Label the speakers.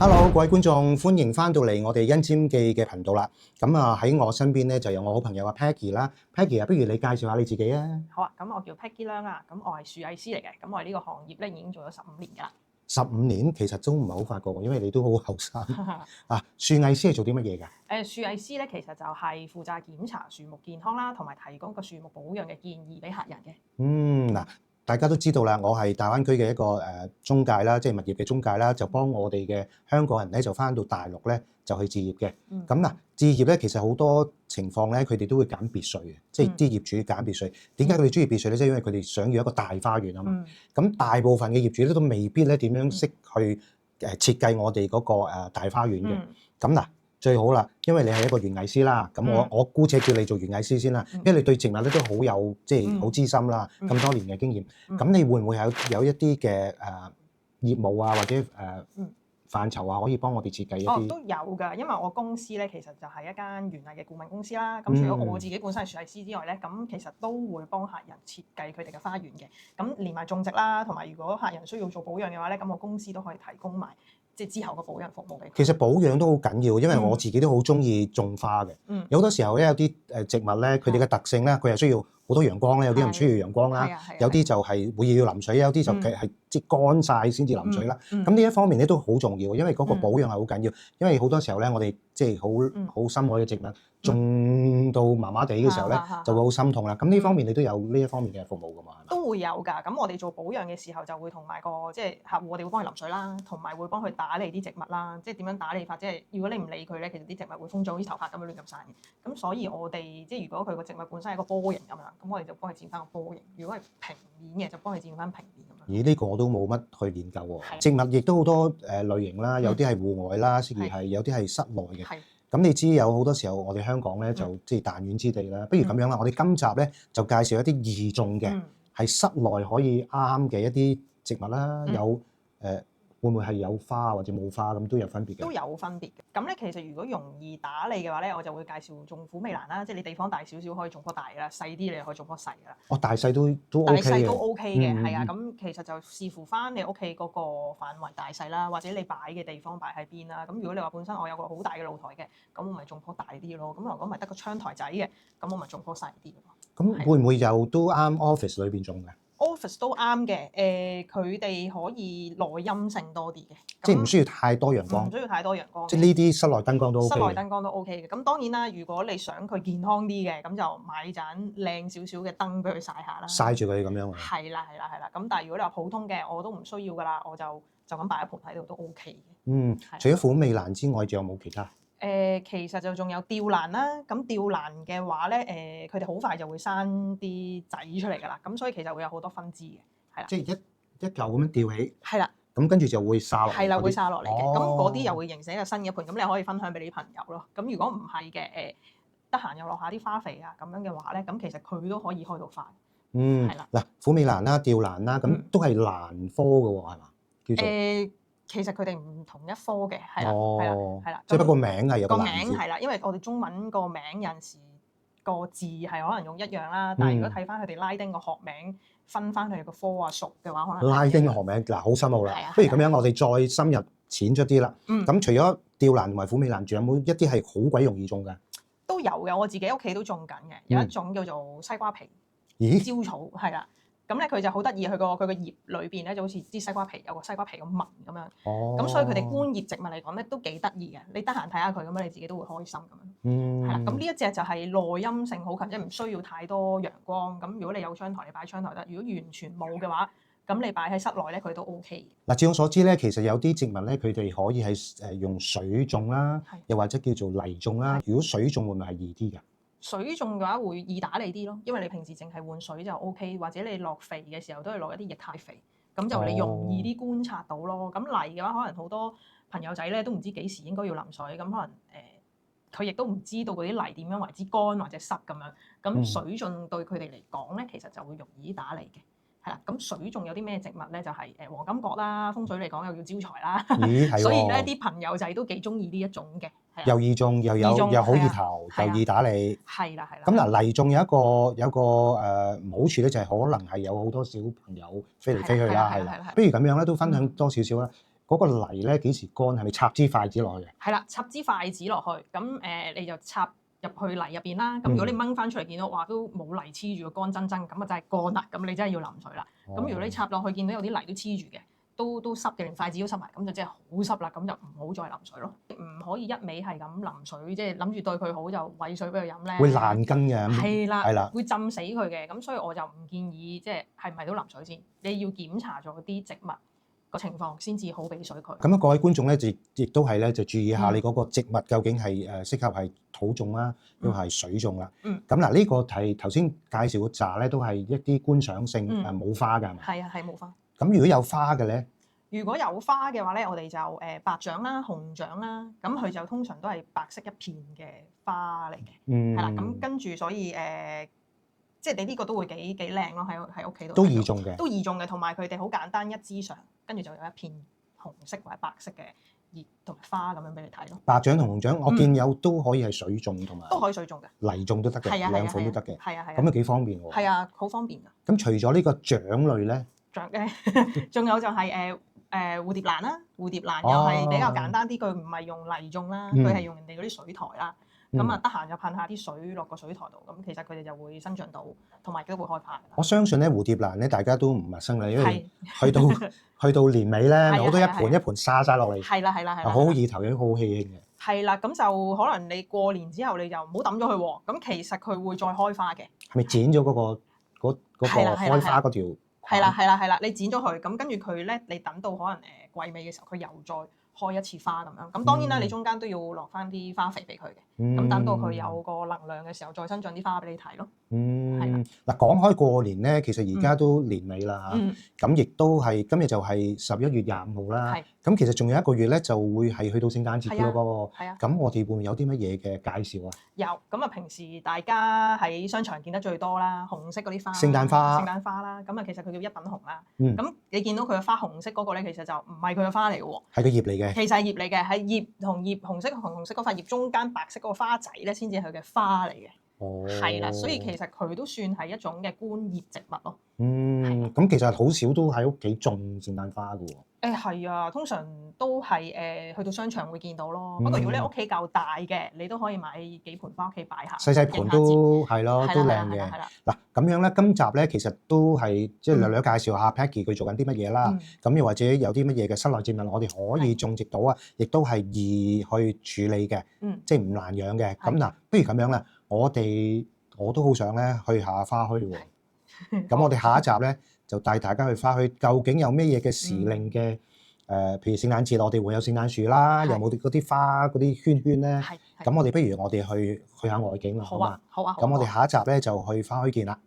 Speaker 1: Hello，各位觀眾，歡迎翻到嚟我哋恩尖記嘅頻道啦。咁喺我身邊咧就有我好朋友阿 Peggy 啦。Peggy 不如你介紹下你自己啊。
Speaker 2: 好啊，咁我叫 Peggy 梁啦，咁我係樹藝師嚟嘅，咁我喺呢個行業咧已經做咗15年㗎啦。
Speaker 1: 15年其實都唔係好發覺喎，因為你都好後生啊。樹藝師係做啲乜嘢㗎？
Speaker 2: 樹藝師咧其實就係負責檢查樹木健康啦，同埋提供個樹木保養嘅建議俾客人嘅。
Speaker 1: 嗱，大家都知道啦，我係大灣區嘅一個中介啦，即係物業嘅中介啦，就幫我哋嘅香港人咧就翻到大陸咧就去置業嘅。咁嗱，置業咧其實好多情況咧，佢哋都會揀別墅嘅，即係啲業主揀別墅。點解佢哋中意別墅咧？即係因為佢哋想要一個大花園啊嘛。咁大部分嘅業主咧都未必咧點樣識去設計我哋嗰個大花園嘅。咁嗱。最好啦，因為你係一個園藝師啦，咁我姑且叫你做園藝師先啦，因為你對植物咧都好有即係好資深啦，咁多年嘅經驗，咁你會唔會有一啲嘅業務啊或者範疇啊，可以幫我哋設計一啲？
Speaker 2: 都有㗎，因為我公司咧其實就係一間園藝嘅顧問公司啦。咁除咗我自己本身係樹藝師之外咧，咁其實都會幫客人設計佢哋嘅花園嘅。咁連埋種植啦，同埋如果客人需要做保養嘅話咧，咁我公司都可以提供埋。即係之後個保養服務俾佢。
Speaker 1: 其實保養都好緊要，因為我自己都好中意種花嘅。有好多時候咧，有啲植物咧，佢哋嘅特性咧，佢係需要好多陽光咧，有啲唔需要陽光啦，有啲就係會要淋水，有啲就係即係乾晒先至淋水啦。咁呢一方面咧都好重要，因為嗰個保養係好緊要。因為好多時候咧，我哋即係好深愛嘅植物種到麻麻地嘅時候咧，就會好心痛啦。咁呢方面你都有呢一方面嘅服務㗎嘛？
Speaker 2: 都會有㗎。咁我哋做保養嘅時候就會同埋個即係客戶，我哋會幫佢淋水啦，同埋會幫佢打理啲植物啦。即係點樣打理法？即係如果你唔理佢咧，其實啲植物會風咗啲頭髮咁樣亂咁散嘅。咁所以我哋即係如果佢個植物本身係個波形咁樣，咁我哋就幫佢剪翻個波形。如果係平面嘅，就幫佢剪翻平面咁樣。
Speaker 1: 咦？呢個我都冇乜去研究喎。植物亦都好多類型啦，有啲係戶外啦，而係有啲係室內嘅。咁你知有好多時候我哋香港咧就即係彈丸之地啦。不如咁樣啦，我哋今集咧就介紹一啲易種嘅，係室內可以啱嘅一啲植物啦。有會唔會係有花或者冇花咁都有分別嘅？
Speaker 2: 都有分別嘅。咁咧其實如果容易打理嘅話咧，我就會介紹種虎尾蘭啦。即係你地方大少少可以種棵大㗎啦，細啲你又可以種棵細㗎啦。
Speaker 1: 哦，大細都 OK 嘅。
Speaker 2: 大細都 OK 嘅，係啊。咁其實就視乎翻你屋企嗰個範圍大細啦，或者你擺嘅地方擺喺邊啦。咁如果你話本身我有個好大嘅露台嘅，咁我咪種棵大啲咯。咁如果咪得個窗台仔嘅，咁我咪種棵細啲咯。
Speaker 1: 咁會唔會又都啱 office 裏邊種嘅
Speaker 2: ？Office 都啱嘅，佢哋可以內陰性多啲嘅，
Speaker 1: 即係唔需要太多陽光，
Speaker 2: 唔需要太多陽光。
Speaker 1: 即係呢啲室內燈光都 OK。
Speaker 2: 室內燈光都 OK 嘅，咁當然啦，如果你想佢健康啲嘅，咁就買盞靚少少嘅燈俾佢曬下啦。
Speaker 1: 曬住佢咁樣啊？
Speaker 2: 係啦。咁但係如果你話普通嘅，我都唔需要㗎啦，我就咁擺一盆喺度都 OK 嘅。
Speaker 1: 除咗虎尾蘭之外，仲有冇其他？
Speaker 2: 其實就仲有吊蘭啦。咁吊蘭嘅話咧，佢哋好快就會生啲仔出嚟㗎啦。咁所以其實會有好多分支嘅，係啦。
Speaker 1: 即係一嚿咁樣吊起。
Speaker 2: 係啦。
Speaker 1: 咁跟住就會沙落嚟。
Speaker 2: 係啦，會沙落嚟嘅。咁嗰啲又會形成一個新嘅盤，咁你可以分享俾你啲朋友咯。咁如果唔係嘅，得閒又落下啲花肥啊咁樣嘅話咧，咁其實佢都可以開到花。係啦。嗱，
Speaker 1: 虎尾蘭啦、吊蘭啦，咁都係蘭科嘅喎，係嘛？叫做。
Speaker 2: 其實佢哋唔同一科嘅，係啦。
Speaker 1: 即係不過名係有
Speaker 2: 個名係啦，因為我哋中文個名有陣時個字係可能用一樣啦，但係如果睇翻佢哋拉丁個學名分翻佢哋個科啊屬嘅話，可能
Speaker 1: 拉丁嘅學名嗱好深奧啦。不如咁樣，我哋再深入淺出啲啦。咁除咗吊蘭同埋虎尾蘭，仲有冇一啲係好鬼容易種㗎？都有嘅，
Speaker 2: 我自己屋企都種緊嘅。有一種叫做西瓜皮焦草，係啦。咁咧佢就好得意，佢個葉裏邊咧就好似啲西瓜皮有個西瓜皮咁紋咁樣。咁所以佢哋觀葉植物嚟講咧都幾得意嘅。你得閒睇下佢咁樣，你自己都會開心咁樣。係啦。咁呢一隻就係內陰性好強，即係唔需要太多陽光。咁如果你有窗台，你擺窗台得；如果完全冇嘅話，咁你擺喺室內咧，佢都 OK 嘅。
Speaker 1: 嗱，據我所知咧，其實有啲植物咧，佢哋可以係用水種啦，又或者叫做泥種啦。如果水種會唔會係易啲㗎？
Speaker 2: 水種嘅話會易打理啲咯，因為你平時淨係換水就 OK，或者你落肥嘅時候都係落一啲液態肥，咁就你容易啲觀察到咯。咁泥嘅話，可能好多朋友仔咧都唔知幾時應該要淋水，咁可能佢亦都唔知道嗰啲泥點樣為之乾或者濕咁樣。咁水種對佢哋嚟講咧，其實就會容易啲打理嘅。係啦，咁水種有啲咩植物咧？就係黃金葛啦，風水嚟講又叫招財啦。所以咧啲朋友仔都幾中意呢一種嘅。
Speaker 1: 又易種又好意頭，又易打理。
Speaker 2: 係啦。
Speaker 1: 咁嗱，泥種有一個唔好處咧，就係可能係有好多小朋友飛嚟飛去啦，係啦。不如咁樣咧，都分享多少少啦。嗰個泥咧幾時乾？係咪插支筷子落去嘅？
Speaker 2: 係啦，插支筷子落去，咁你就插入去泥入邊啦。咁如果你掹翻出嚟見到，哇都冇泥黐住，乾真真，咁啊真係乾啦。咁你真係要淋水啦。咁如果你插落去見到有啲泥都黐住嘅，都濕嘅，連筷子都濕埋，咁就真係好濕啦。咁就唔好再淋水咯。唔可以一味係咁淋水，即係諗住對佢好就餵水俾佢飲咧。
Speaker 1: 會爛根嘅。
Speaker 2: 係啦，
Speaker 1: 係啦，
Speaker 2: 會浸死佢嘅。咁所以我就唔建議即係咪都淋水先。你要檢查咗啲植物個情況先至好俾水佢。
Speaker 1: 咁各位觀眾咧，亦都係咧就注意下你嗰個植物究竟係適合係土種啦，都係水種啦。咁嗱，呢個係頭先介紹個紮咧，都係一啲觀賞性冇花㗎，係咪？
Speaker 2: 係啊，係冇花。
Speaker 1: 咁如果有花嘅咧？
Speaker 2: 如果有花嘅話咧，我哋就白掌啦、紅掌啦，咁佢就通常都係白色一片嘅花嚟嘅，係啦。咁跟住所以即係你呢個都會幾靚咯，喺屋企度。都易種嘅，都易種嘅，同埋佢哋好簡單一支上，跟住就有一片紅色或者白色嘅葉同埋花咁樣俾你睇咯。白掌同紅掌，我見有都可以係水種同埋都可以水種嘅，泥種都得嘅，兩款都得嘅。係啊係啊，咁都幾方便喎。係啊，好方便㗎。咁除咗呢個掌類咧，掌嘅仲有就係蝴蝶蘭啦，蝴蝶蘭又係比較簡單啲，佢唔係用泥種啦，佢係用人哋嗰啲水台啦。咁啊，得閒就噴下啲水落個水台度，咁其實佢哋就會生長到，同埋都會開花。我相信咧蝴蝶蘭咧，大家都唔陌生啦，因為去到年尾咧，好多一盤一盤沙落嚟，係啦，好好意頭，亦都好喜慶嘅。係啦，咁就可能你過年之後你就唔好抌咗佢喎，咁其實佢會再開花嘅。係咪剪咗嗰個開花嗰條？係啦，你剪咗佢，咁跟住佢咧，你等到可能季尾嘅時候，佢又再開一次花咁樣。咁當然啦，你中間都要落翻啲花肥俾佢嘅。咁等到佢有個能量嘅時候，再生長啲花俾你睇咯。係啦。嗱，講開過年咧，其實而家都年尾啦嚇。咁亦都係今日就係11月25號啦。咁其實仲有一個月咧，就會係去到聖誕節嘅咯噃。係啊。咁我哋會唔會有啲乜嘢嘅介紹啊？有。咁啊，平時大家喺商場見得最多啦，紅色嗰啲花。聖誕花啦。咁啊，其實佢叫一品紅啦。咁你見到佢嘅花紅色嗰個咧，其實就唔係佢嘅花嚟嘅喎。係個葉嚟嘅。其實係葉嚟嘅，係葉同葉紅色嗰塊葉中間白色嗰個花仔咧，先至係佢嘅花嚟嘅。哦。係啦，所以其實佢都算係一種嘅觀葉植物咯。咁其實好少都喺屋企種聖誕花嘅喎。係啊，通常都係去到商場會見到咯。不過如果你屋企夠大嘅，你都可以買幾盆返屋企擺下。細細盆都係咯，都靚嘅。嗱咁樣咧，今集咧其實都係即係略略介紹下 Peggy 佢做緊啲乜嘢啦。咁又或者有啲乜嘢嘅室內植物，我哋可以種植到啊，亦都係易去處理嘅，即係唔難養嘅。咁嗱，不如咁樣啦，我都好想咧去下花墟喎。咁我哋下一集咧就帶大家去花墟，究竟有咩嘢嘅時令嘅譬如聖誕節，我哋會有聖誕樹啦，有冇嗰啲花嗰啲圈圈咧？咁我哋不如我哋去下外景啦，好嘛？好啊。咁我哋下一集咧就去花墟見啦。